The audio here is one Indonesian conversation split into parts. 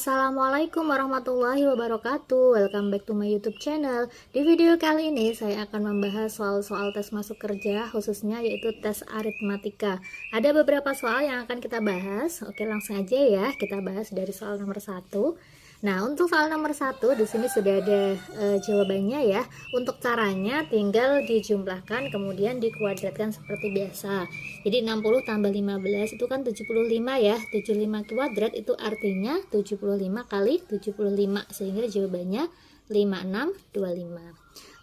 Assalamualaikum warahmatullahi wabarakatuh. Welcome back to my YouTube channel. Di video kali ini saya akan membahas soal-soal tes masuk kerja, khususnya yaitu tes aritmatika. Ada beberapa soal yang akan kita bahas. Oke, langsung aja ya, kita bahas dari soal nomor 1. Nah, untuk soal nomor 1 di sini sudah ada jawabannya ya. Untuk caranya tinggal dijumlahkan kemudian dikuadratkan seperti biasa. Jadi 60 tambah 15 itu kan 75 ya. 75 kuadrat itu artinya 75 kali 75, sehingga jawabannya 5625.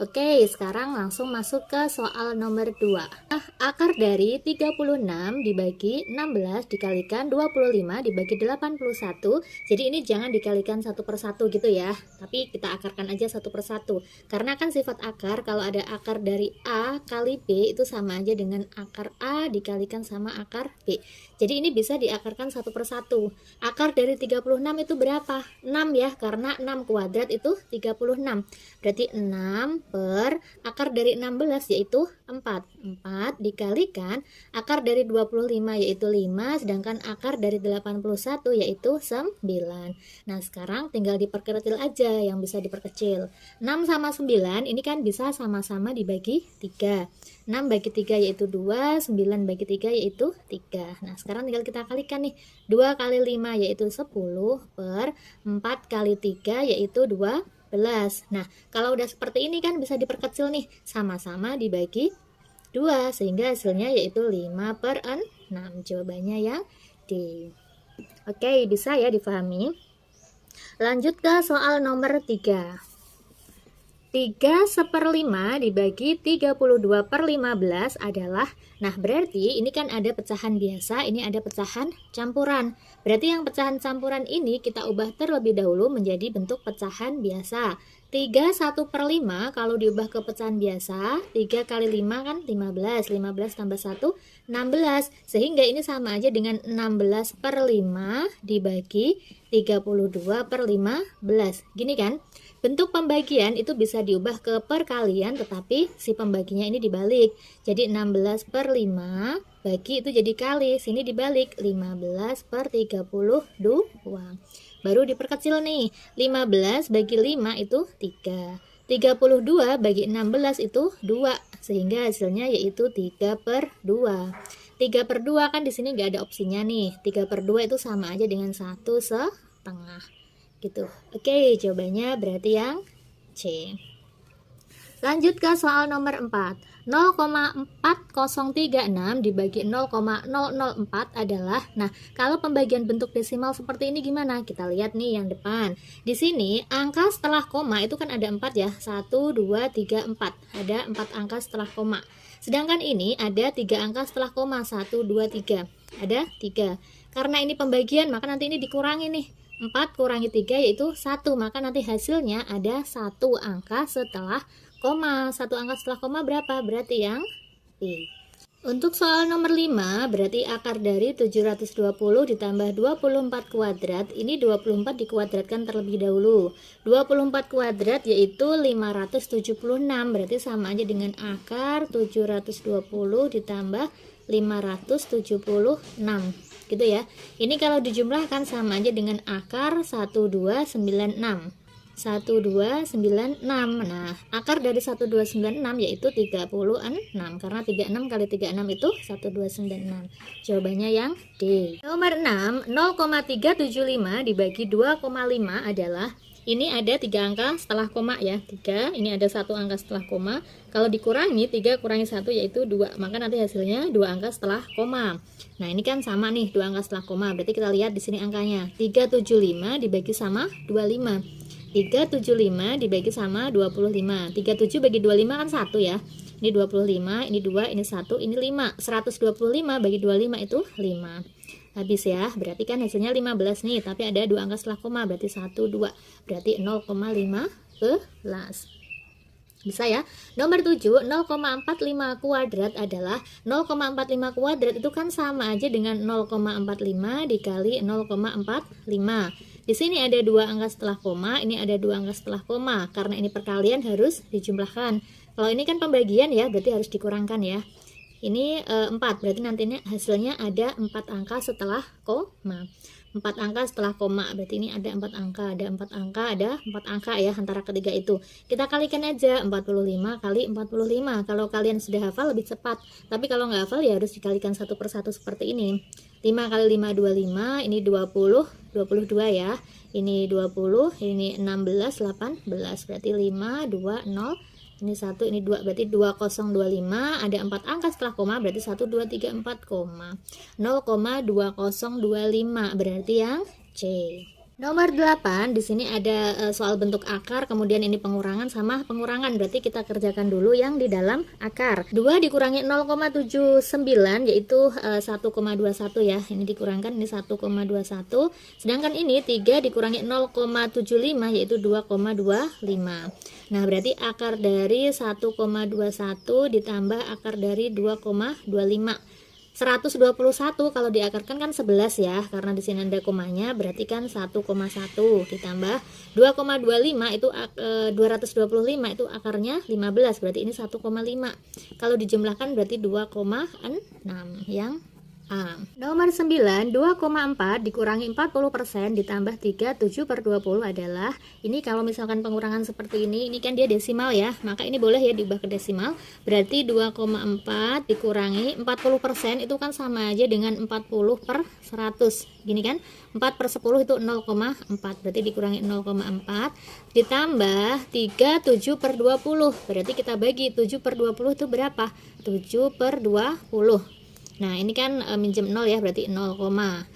Oke, sekarang langsung masuk ke soal nomor 2. Nah, akar dari 36 dibagi 16 dikalikan 25 dibagi 81. Jadi ini jangan dikalikan satu per satu gitu ya, tapi kita akarkan aja satu per satu. Karena kan sifat akar, kalau ada akar dari A kali B itu sama aja dengan akar A dikalikan sama akar B. Jadi ini bisa diakarkan satu per satu. Akar dari 36 itu berapa? 6 ya, karena 6 kuadrat itu 36. Berarti 6 per akar dari 16 yaitu 4. 4 dikalikan akar dari 25 yaitu 5, sedangkan akar dari 81 yaitu 9. Nah, sekarang tinggal diperkecil aja yang bisa diperkecil. 6 sama 9 ini kan bisa sama-sama dibagi 3. 6 bagi 3 yaitu 2, 9 bagi 3 yaitu 3. Nah, sekarang tinggal kita kalikan nih. 2 kali 5 yaitu 10 per 4 kali 3 yaitu 12. Nah, kalau udah seperti ini kan bisa diperkecil nih, sama-sama dibagi 2, sehingga hasilnya yaitu 5 per 6. Jawabannya yang D. Oke, bisa ya difahami. Lanjut ke soal nomor 3. 3/5 dibagi 32/15 adalah, nah berarti ini kan ada pecahan biasa, ini ada pecahan campuran. Berarti yang pecahan campuran ini kita ubah terlebih dahulu menjadi bentuk pecahan biasa. 3/1/5 kalau diubah ke pecahan biasa, 3 kali 5 kan 15, 15 tambah 1, 16. Sehingga ini sama aja dengan 16/5 dibagi 32/15. Gini kan? Bentuk pembagian itu bisa diubah ke perkalian, tetapi si pembaginya ini dibalik. Jadi 16/5 bagi itu jadi kali, sini dibalik 15/32. Baru diperkecil nih, 15 bagi 5 itu 3. 32 bagi 16 itu 2, sehingga hasilnya yaitu 3/2. 3/2 kan di sini nggak ada opsinya nih. 3/2 itu sama aja dengan 1/2. Gitu. Oke, jawabannya berarti yang C. Lanjut ke soal nomor 4. 0,4036 dibagi 0,004 adalah, nah kalau pembagian bentuk desimal seperti ini gimana? Kita lihat nih yang depan. Di sini angka setelah koma itu kan ada 4 ya. 1, 2, 3, 4. Ada 4 angka setelah koma. Sedangkan ini ada 3 angka setelah koma. 1, 2, 3. Ada 3. Karena ini pembagian, maka nanti ini dikurangi nih. 4 kurangi 3 yaitu 1, maka nanti hasilnya ada 1 angka setelah koma. 1 angka setelah koma berapa? Berarti yang B. Untuk soal nomor 5, berarti akar dari 720 ditambah 24 kuadrat, ini 24 dikuadratkan terlebih dahulu. 24 kuadrat yaitu 576, berarti sama aja dengan akar 720 ditambah 576. Gitu ya. Ini kalau dijumlahkan sama aja dengan akar 1296. 1296. Nah, akar dari 1296 yaitu 36, karena 36 kali 36 itu 1296. Jawabannya yang D. Nomor 6, 0,375 dibagi 2,5 adalah, ini ada 3 angka setelah koma ya, 3, ini ada 1 angka setelah koma. Kalau dikurangi 3 kurangi 1 yaitu 2, maka nanti hasilnya 2 angka setelah koma. Nah, ini kan sama nih 2 angka setelah koma. Berarti kita lihat di sini angkanya. 375 dibagi sama 25. 375 dibagi sama 25. 37 bagi 25 kan 1 ya. Ini 25, ini 2, ini 1, ini 5. 125 bagi 25 itu 5. Habis ya, berarti kan hasilnya 15 nih, tapi ada 2 angka setelah koma, berarti 1, 2, berarti 0,15. Bisa ya. Nomor 7, 0,45 kuadrat adalah, 0,45 kuadrat itu kan sama aja dengan 0,45 dikali 0,45. Di sini ada 2 angka setelah koma, ini ada 2 angka setelah koma. Karena ini perkalian harus dijumlahkan. Kalau ini kan pembagian ya, berarti harus dikurangkan ya. ini 4, berarti nantinya hasilnya ada 4 angka setelah koma. 4 angka setelah koma, berarti ini ada 4 angka, ada 4 angka, ada 4 angka ya antara ketiga itu. Kita kalikan aja 45 kali 45. Kalau kalian sudah hafal lebih cepat, tapi kalau nggak hafal ya harus dikalikan satu persatu seperti ini. 5 kali 5 25, ini 20, 22 ya. Ini 20, ini 16, 18, berarti 5, 2, 0, ini 1, ini 2, berarti 2025, ada 4 angka setelah koma, berarti 1, 2, 3, 4, 0,2025, berarti yang C. Nomor 8, di sini ada soal bentuk akar, kemudian ini pengurangan sama pengurangan, berarti kita kerjakan dulu yang di dalam akar. 2 dikurangi 0,79 yaitu 1,21 ya, ini dikurangkan, ini 1,21, sedangkan ini 3 dikurangi 0,75 yaitu 2,25. Nah, berarti akar dari 1,21 ditambah akar dari 2,25. 121 kalau diakarkan kan 11 ya, karena di sini ada komanya, berarti kan 1,1 ditambah 2,25 itu 225 itu akarnya 15, berarti ini 1,5. Kalau dijumlahkan berarti 2,6 yang A. Nomor 9, 2,4 dikurangi 40% ditambah 3, 7/20 adalah, ini kalau misalkan pengurangan seperti ini kan dia desimal ya, maka ini boleh ya diubah ke desimal, berarti 2,4 dikurangi 40% itu kan sama aja dengan 40/100, gini kan, 4/10 itu 0,4, berarti dikurangi 0,4 ditambah 3, 7/20, berarti kita bagi 7/20 itu berapa? 7/20. Nah, ini kan minjem 0 ya, berarti 0,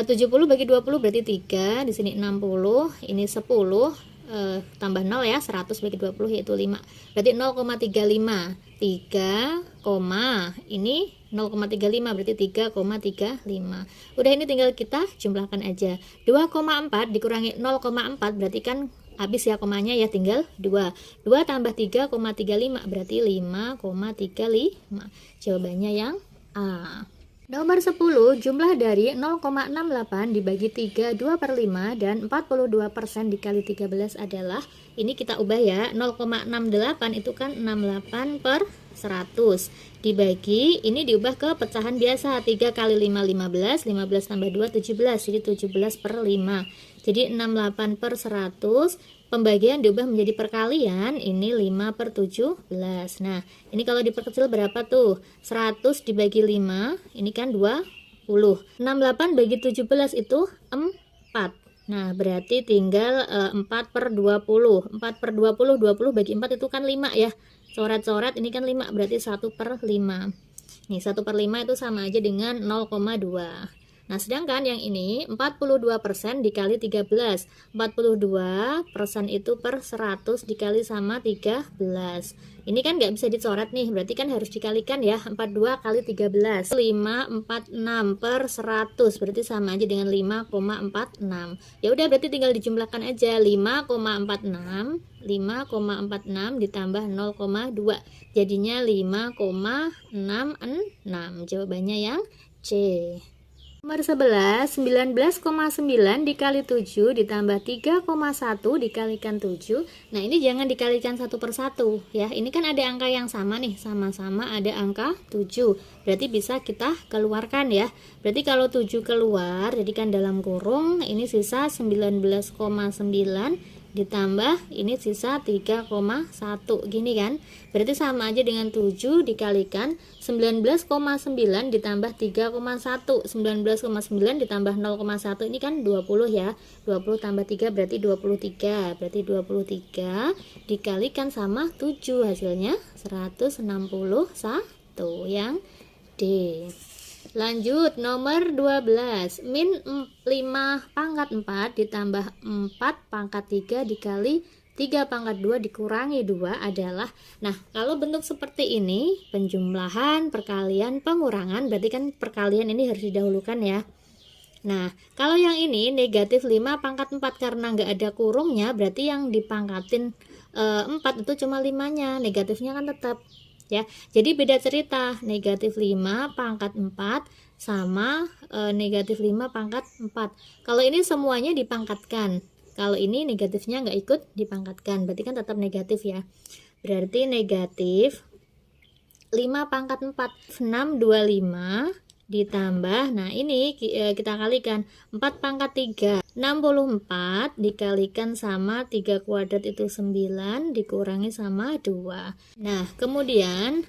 70 bagi 20 berarti 3, di sini 60, ini 10, tambah 0 ya, 100 bagi 20 yaitu 5, berarti 0,35, 3, ini 0,35 berarti 3,35. Udah, ini tinggal kita jumlahkan aja. 2,4 dikurangi 0,4 berarti kan habis ya komanya ya, tinggal 2. 2 tambah 3,35 berarti 5,35. Jawabannya yang A. Nomor 10, jumlah dari 0,68 dibagi 3, 2/5 dan 42% dikali 13 adalah, ini kita ubah ya, 0,68 itu kan 68/100 dibagi, ini diubah ke pecahan biasa, 3 kali 5, 15, 15 tambah 2, 17, jadi 17/5, jadi 68/100, pembagian diubah menjadi perkalian, ini 5/17. Nah, ini kalau diperkecil berapa tuh? 100 dibagi 5, ini kan 20. 68 bagi 17 itu 4. Nah, berarti tinggal 4/20. 4/20, 20 bagi 4 itu kan 5 ya. Coret-coret ini kan 5, berarti 1/5. Nih, 1/5 itu sama aja dengan 0,2. Nah, sedangkan yang ini 42% dikali 13. 42% itu per 100 dikali sama 13. Ini kan nggak bisa dicoret nih, berarti kan harus dikalikan ya. 42 kali 13. 546/100, berarti sama aja dengan 5,46. Ya udah, berarti tinggal dijumlahkan aja. 5,46 ditambah 0,2. Jadinya 5,66. Jawabannya yang C. Nomor 11, 19,9 dikali 7 ditambah 3,1 dikalikan 7. Nah, ini jangan dikalikan satu persatu ya. Ini kan ada angka yang sama nih, sama-sama ada angka 7. Berarti bisa kita keluarkan ya. Berarti kalau 7 keluar, jadikan dalam kurung, ini sisa 19,9 ditambah ini sisa 3,1, gini kan, berarti sama aja dengan 7 dikalikan 19,9 ditambah 3,1, 19,9 ditambah 0,1, ini kan 20 ya, 20 tambah 3 berarti 23, berarti 23 dikalikan sama 7, hasilnya 161, yang D. Lanjut, nomor 12, min 5/4 ditambah 4/3 dikali 3/2 dikurangi 2 adalah, nah kalau bentuk seperti ini, penjumlahan, perkalian, pengurangan, berarti kan perkalian ini harus didahulukan ya. Nah, kalau yang ini negatif 5/4 karena nggak ada kurungnya, berarti yang dipangkatin 4 itu cuma 5-nya, negatifnya kan tetap ya. Jadi beda cerita, negatif 5/4 sama negatif 5/4. Kalau ini semuanya dipangkatkan, kalau ini negatifnya nggak ikut dipangkatkan, berarti kan tetap negatif ya. Berarti negatif 5 pangkat 4. 625 ditambah, nah ini kita kalikan 4 pangkat 3, 64 dikalikan sama 3 kuadrat itu 9 dikurangi sama 2. Nah kemudian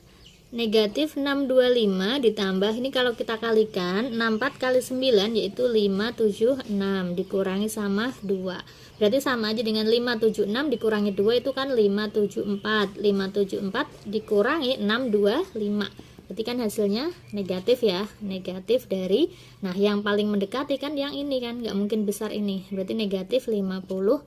negatif 625 ditambah, ini kalau kita kalikan 64 kali 9 yaitu 576 dikurangi sama 2, berarti sama aja dengan 576 dikurangi 2 itu kan 574. 574 dikurangi 625, berarti kan hasilnya negatif ya, negatif dari, nah yang paling mendekati kan yang ini kan, nggak mungkin besar ini, berarti negatif 51.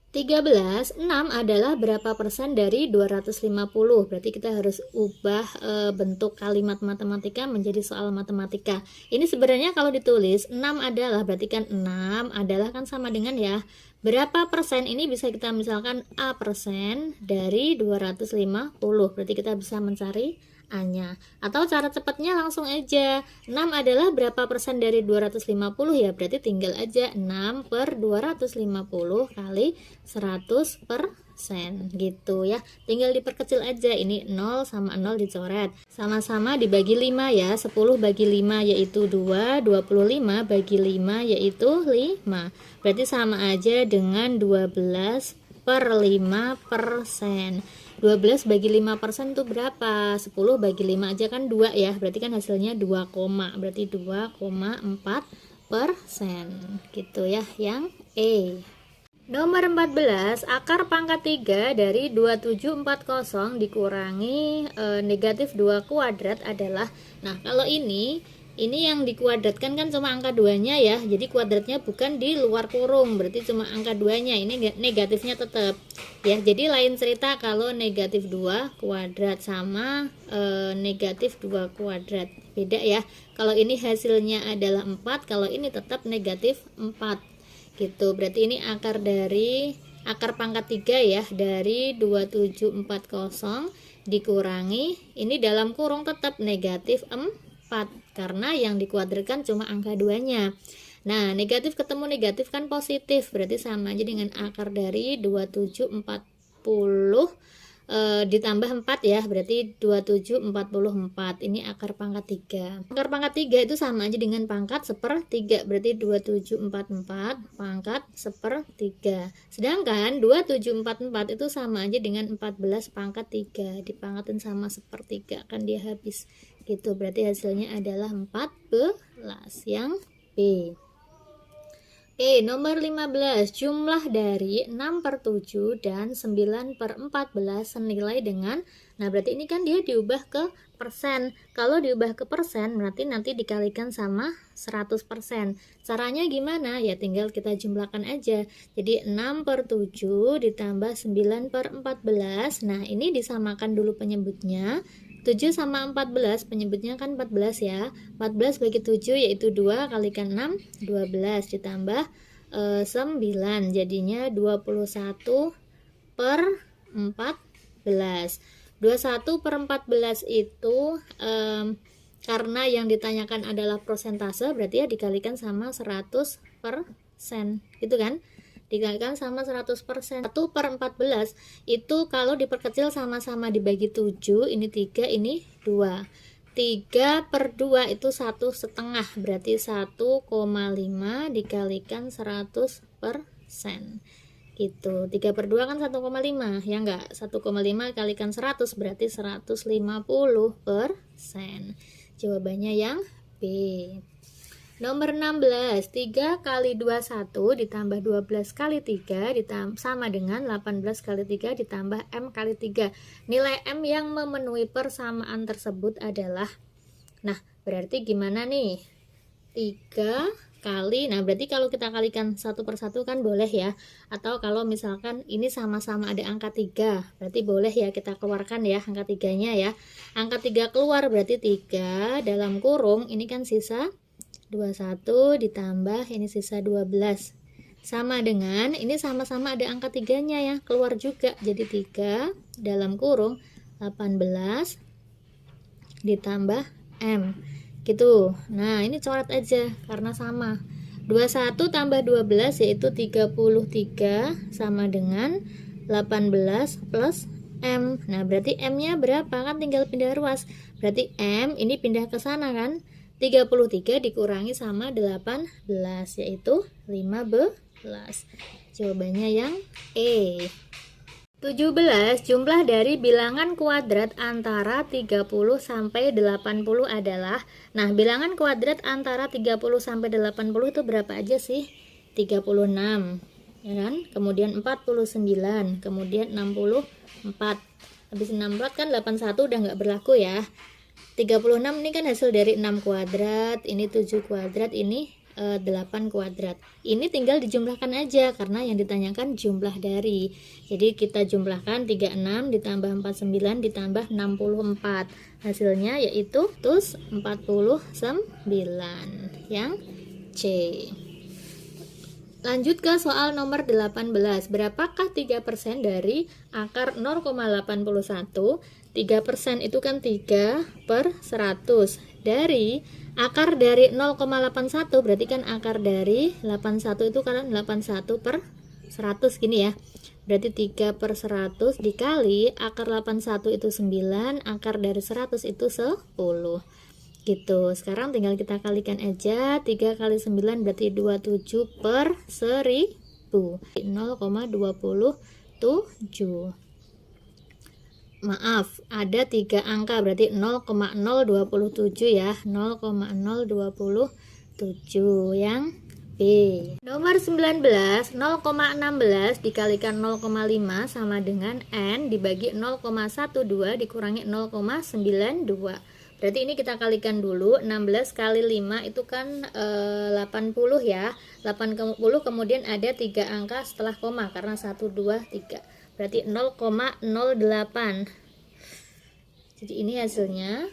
13, 6 adalah berapa persen dari 250, berarti kita harus ubah bentuk kalimat matematika menjadi soal matematika. Ini sebenarnya kalau ditulis 6 adalah, berarti kan 6 adalah kan sama dengan ya, berapa persen, ini bisa kita misalkan A persen dari 250, berarti kita bisa mencari A-nya. Atau cara cepatnya langsung aja, 6 adalah berapa persen dari 250 ya, berarti tinggal aja 6 per 250 kali 100% gitu ya, tinggal diperkecil aja, ini 0 sama 0 dicoret, sama-sama dibagi 5 ya, 10 bagi 5 yaitu 2, 25 bagi 5 yaitu 5, berarti sama aja dengan 12 per 5%. 12 bagi 5% itu berapa? 10 bagi 5 aja kan 2 ya, berarti kan hasilnya 2, berarti 2,4% gitu ya, yang E. Nomor 14, akar pangkat 3 dari 2740 dikurangi negatif 2 kuadrat adalah, nah kalau ini yang dikuadratkan kan cuma angka 2-nya ya, jadi kuadratnya bukan di luar kurung, berarti cuma angka 2-nya, ini negatifnya tetap ya. Jadi lain cerita kalau negatif 2 kuadrat sama negatif 2 kuadrat, beda ya. Kalau ini hasilnya adalah 4, kalau ini tetap negatif 4 gitu, berarti ini akar pangkat 3 ya, dari 2740 dikurangi, ini dalam kurung tetap negatif 4 karena yang dikuadratkan cuma angka 2-nya. Nah, negatif ketemu negatif kan positif, berarti sama aja dengan akar dari 2740 ditambah 4 ya, berarti 2744. Ini akar pangkat 3. Akar pangkat 3 itu sama aja dengan pangkat 1/3, berarti 2744 pangkat 1/3. Sedangkan 2744 itu sama aja dengan 14 pangkat 3, dipangkatin sama 1/3 kan dia habis gitu, berarti hasilnya adalah 14, yang B. Nomor 15, jumlah dari 6/7 dan 9/14 senilai dengan, nah berarti ini kan dia diubah ke persen, kalau diubah ke persen berarti nanti dikalikan sama 100%. Caranya gimana? Ya tinggal kita jumlahkan aja, jadi 6/7 ditambah 9/14, nah ini disamakan dulu penyebutnya, 7 sama 14, penyebutnya kan 14 ya, 14 bagi 7 yaitu 2, kalikan 6, 12 ditambah 9, jadinya 21/14. 21/14 itu karena yang ditanyakan adalah persentase, berarti ya dikalikan sama 100%, gitu kan, dikalikan sama 100%. 1/14 itu kalau diperkecil sama-sama dibagi 7, ini 3, ini 2. 3/2 itu 1/2, berarti 1,5 dikalikan 100% gitu. 3/2 kan 1,5 ya enggak, 1,5 kalikan 100 berarti 150%. Jawabannya yang B. Nomor 16, 3 kali 21 ditambah 12 kali 3 sama dengan 18 kali 3 ditambah M kali 3. Nilai M yang memenuhi persamaan tersebut adalah, nah berarti gimana nih, 3 kali, nah berarti kalau kita kalikan satu per satu kan boleh ya, atau kalau misalkan ini sama-sama ada angka 3 berarti boleh ya kita keluarkan ya angka 3-nya ya. Angka 3 keluar berarti 3 dalam kurung, ini kan sisa 21 ditambah ini sisa 12 sama dengan ini sama-sama ada angka 3-nya ya, keluar juga, jadi 3 dalam kurung 18 ditambah M gitu. Nah ini coret aja karena sama, 21 tambah 12 yaitu 33 sama dengan 18 plus M. Nah, berarti M-nya berapa? Kan tinggal pindah ruas. Berarti M ini pindah ke sana kan? 33 dikurangi sama 18 yaitu 15. Jawabannya yang E. 17. Jumlah dari bilangan kuadrat antara 30 sampai 80 adalah. Nah, bilangan kuadrat antara 30 sampai 80 itu berapa aja sih? 36, ya kan? Kemudian 49, kemudian 64. Habis 64 kan 81 udah nggak berlaku ya. 36 ini kan hasil dari 6 kuadrat, ini 7 kuadrat, ini 8 kuadrat. Ini tinggal dijumlahkan aja karena yang ditanyakan jumlah dari. Jadi kita jumlahkan 36 ditambah 49 ditambah 64. Hasilnya yaitu 49 yang C. Lanjut ke soal nomor 18. Berapakah 3% dari akar 0,81? 3% itu kan 3 per 100. Dari akar dari 0,81 berarti kan akar dari 81 itu kan 81 per 100 gini ya. Berarti 3 per 100 dikali akar 81 itu 9, akar dari 100 itu 10. Gitu. Sekarang tinggal kita kalikan aja. 3 kali 9 berarti 27 per 1000. 0,27. Maaf, ada 3 angka berarti 0,027 ya. 0,027 yang B. Nomor 19, 0,16 dikalikan 0,5 sama dengan N dibagi 0,12 dikurangi 0,92. Berarti ini kita kalikan dulu. 16 kali 5 itu kan 80 ya. 80 kemudian ada 3 angka setelah koma karena 1, 2, 3. Berarti 0,08. Jadi ini hasilnya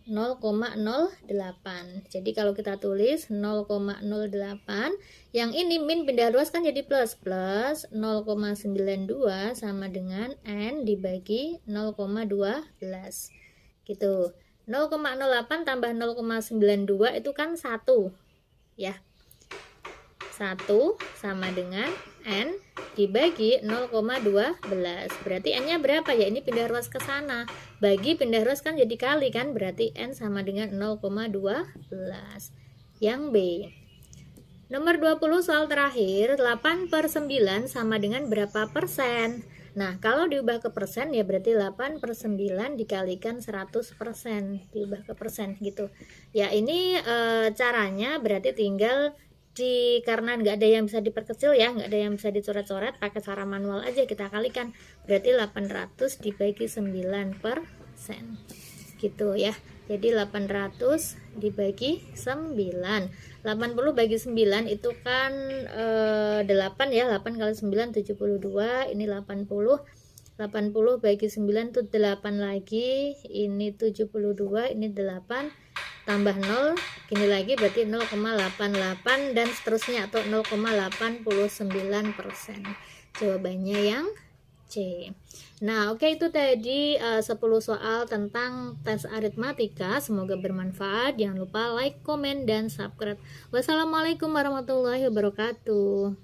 0,08. Jadi kalau kita tulis 0,08, yang ini min pindah ruas kan jadi plus. Plus 0,92 sama dengan N dibagi 0,12. Gitu. 0,08 tambah 0,92 itu kan 1 ya. 1 sama dengan N dibagi 0,12. Berarti N nya berapa ya? Ini pindah ruas ke sana. Bagi pindah ruas kan jadi kali kan, berarti N sama dengan 0,12 yang B. Nomor 20 soal terakhir. 8 per 9 sama dengan berapa persen? Nah, kalau diubah ke persen ya berarti 8 per 9 dikalikan 100%, diubah ke persen gitu. Ya ini caranya berarti tinggal karena nggak ada yang bisa diperkecil ya, nggak ada yang bisa dicoret-coret, pakai cara manual aja kita kalikan. Berarti 800 dibagi 9% gitu ya. Jadi 800 dibagi 9. 80 bagi 9 itu kan 8 ya. 8 kali 9 72, ini 80. 80 bagi 9 itu 8 lagi, ini 72, ini 8 tambah 0, gini lagi berarti 0,88 dan seterusnya atau 0,89%. Jawabannya yang C. Nah, oke, itu tadi 10 soal tentang tes aritmatika. Semoga bermanfaat. Jangan lupa like, komen, dan subscribe. Wassalamualaikum warahmatullahi wabarakatuh.